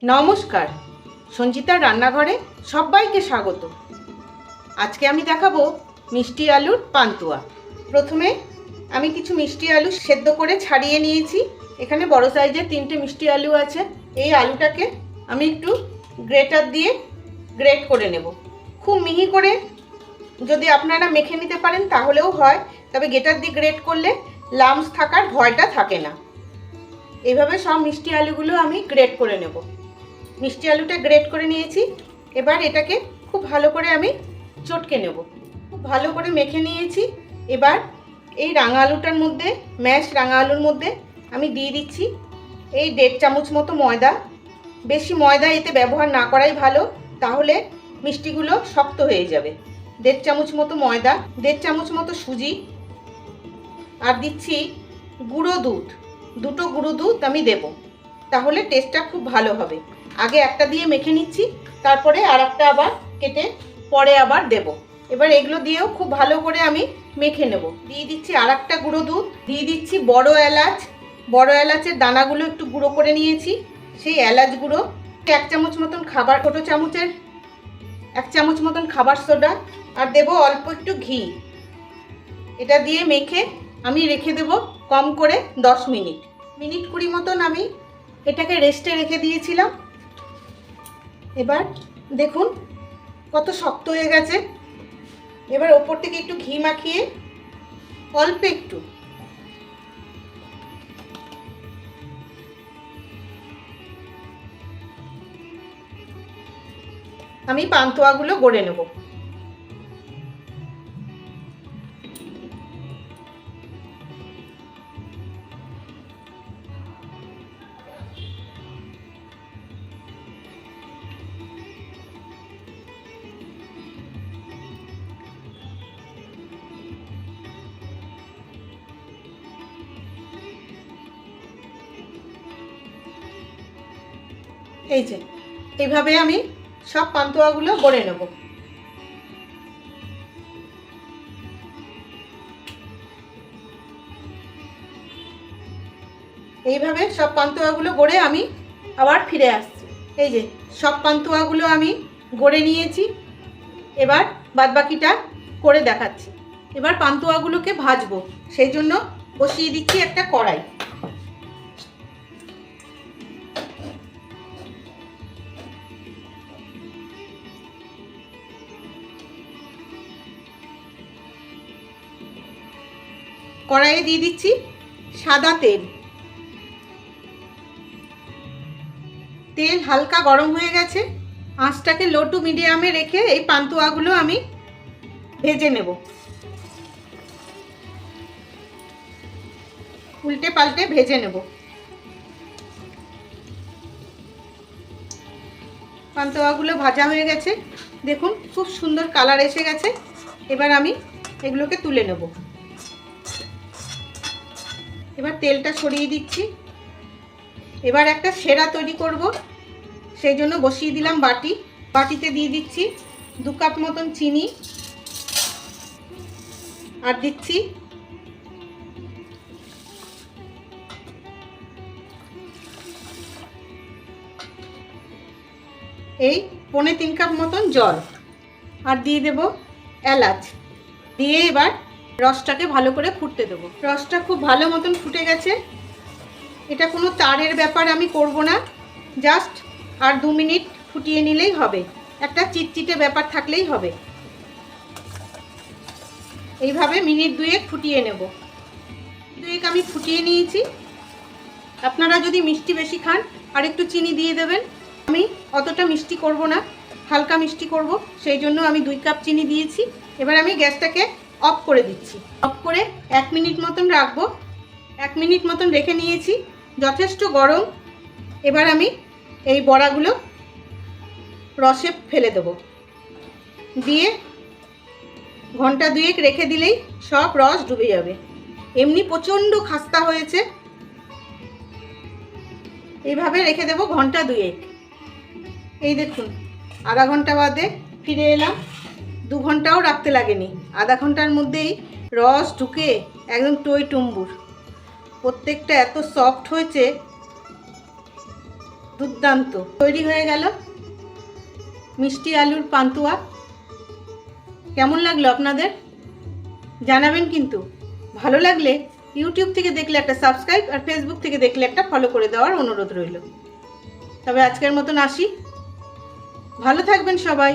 নমস্কার, সঞ্চিতার রান্নাঘরে সবাইকে স্বাগত। আজকে আমি দেখাবো মিষ্টি আলুর পান্তুয়া। প্রথমে আমি কিছু মিষ্টি আলু সেদ্ধ করে ছাড়িয়ে নিয়েছি। এখানে বড় সাইজের 3টে মিষ্টি আলু আছে। এই আলুটাকে আমি একটু গ্রেটার দিয়ে গ্রেট করে নেব। খুব মিহি করে যদি আপনারা মেখে নিতে পারেন তাহলেও হয়, তবে গ্রেটার দিয়ে গ্রেট করলে লাম্পস থাকার ভয়টা থাকে না। এইভাবে সব মিষ্টি আলুগুলো আমি গ্রেট করে নেব। মিষ্টি আলুটা গ্রেট করে নিয়েছি। এবার এটাকে খুব ভালো করে আমি চটকে নেব। খুব ভালো করে মেখে নিয়েছি। এবার এই রাঙা আলুটার মধ্যে, ম্যাশ রাঙা আলুর মধ্যে আমি দিয়ে দিচ্ছি এই 1.5 চামচ মতো ময়দা। বেশি ময়দা এতে ব্যবহার না করাই ভালো, তাহলে মিষ্টিগুলো শক্ত হয়ে যাবে। 1.5 চামচ মতো ময়দা, 1.5 চামচ মতো সুজি, আর দিচ্ছি গুঁড়ো দুধ। 2টো গুঁড়ো দুধ আমি দেব, তাহলে টেস্টটা খুব ভালো হবে। আগে একটা দিয়ে মেখে নিচ্ছি, তারপরে আর একটা আবার কেটে পরে আবার দেব। এবার এগুলো দিয়েও খুব ভালো করে আমি মেখে নেব। দিয়ে দিচ্ছি আর একটা গুঁড়ো দুধ, দিয়ে দিচ্ছি বড় এলাচ। বড় এলাচের দানাগুলো একটু গুঁড়ো করে নিয়েছি, সেই এলাচ গুঁড়ো। 1 চামচ মতন খাবার, ছোটো চামচের 1 চামচ মতন খাবার সোডা, আর দেব অল্প একটু ঘি। এটা দিয়ে মেখে আমি রেখে দেব কম করে 10 মিনিট। 20 মতন আমি এটাকে রেস্টে রেখে দিয়েছিলাম। এবার দেখুন কত শক্ত হয়ে গেছে। এবার ওপর থেকে একটু ঘি মাখিয়ে অল্প একটু আমি পান্তুয়াগুলো গড়ে নেব। এই যে এইভাবে আমি সব পান্তুয়াগুলো গড়ে নেব। এইভাবে সব পান্তুয়াগুলো গড়ে আমি আবার ফিরে আসছি। এই যে সব পান্তুয়াগুলো আমি গড়ে নিয়েছি। এবার বাদবাকিটা করে দেখাচ্ছি। এবার পান্তুয়াগুলোকে ভাজবো, সেই জন্য বসিয়ে দিচ্ছি একটা কড়াই। কড়াইয়ে দিয়ে দিচ্ছি সাদা তেল। তেল হালকা গরম হয়ে গেছে। আঁচটাকে লো টু মিডিয়ামে রেখে এই পান্তুয়াগুলো আমি ভেজে নেব। উল্টে পাল্টে ভেজে নেব। পান্তুয়াগুলো ভাজা হয়ে গেছে, দেখুন খুব সুন্দর কালার এসে গেছে। এবার আমি এগুলোকে তুলে নেব। এবার তেলটা সরিয়ে দিচ্ছি। এবার একটা সেরা তৈরি করব, সেই জন্য বসিয়ে দিলাম বাটি। বাটিতে দিয়ে দিচ্ছি 2 কাপ মতন চিনি, আর দিচ্ছি এই 3.25 কাপ মতন জল, আর দিয়ে দেব এলাচ। দিয়ে এবার রসটাকে ভালো করে ফুটতে দেবো। রসটা খুব ভালো মতন ফুটে গেছে। এটা কোনো তারের ব্যাপার আমি করব না, জাস্ট আর 2 মিনিট ফুটিয়ে নিলেই হবে। একটা চিটচিটে ব্যাপার থাকলেই হবে। এইভাবে মিনিট 2 ফুটিয়ে নেব। 2 আমি ফুটিয়ে নিয়েছি। আপনারা যদি মিষ্টি বেশি খান আর একটু চিনি দিয়ে দেবেন। আমি অতটা মিষ্টি করব না, হালকা মিষ্টি করব, সেই জন্য আমি 2 কাপ চিনি দিয়েছি। এবার আমি গ্যাসটাকে অফ করে দিচ্ছি। অফ করে 1 মিনিট মতন রাখবো। 1 মিনিট মতন রেখে নিয়েছি, যথেষ্ট গরম। এবার আমি এই বড়াগুলো রসে ফেলে দেব। দিয়ে ঘন্টা 2 রেখে দিলেই সব রস ডুবে যাবে। এমনি প্রচণ্ড খাস্তা হয়েছে। এইভাবে রেখে দেব ঘন্টা 2। এই দেখুন আধা ঘন্টা বাদে ফিরে এলাম। 2 ঘন্টাও রাখতে লাগেনি, আধা ঘন্টার মধ্যেই রস ঢুকে একদম টই টুম্বুর। প্রত্যেকটা এত সফট হয়েছে, দুর্দান্ত তৈরি হয়ে গেল মিষ্টি আলুর পান্তুয়া। কেমন লাগলো আপনাদের জানাবেন কিন্তু। ভালো লাগলে ইউটিউব থেকে দেখলে একটা সাবস্ক্রাইব আর ফেসবুক থেকে দেখলে একটা ফলো করে দেওয়ার অনুরোধ রইল। তবে আজকের মতন আসি, ভালো থাকবেন সবাই।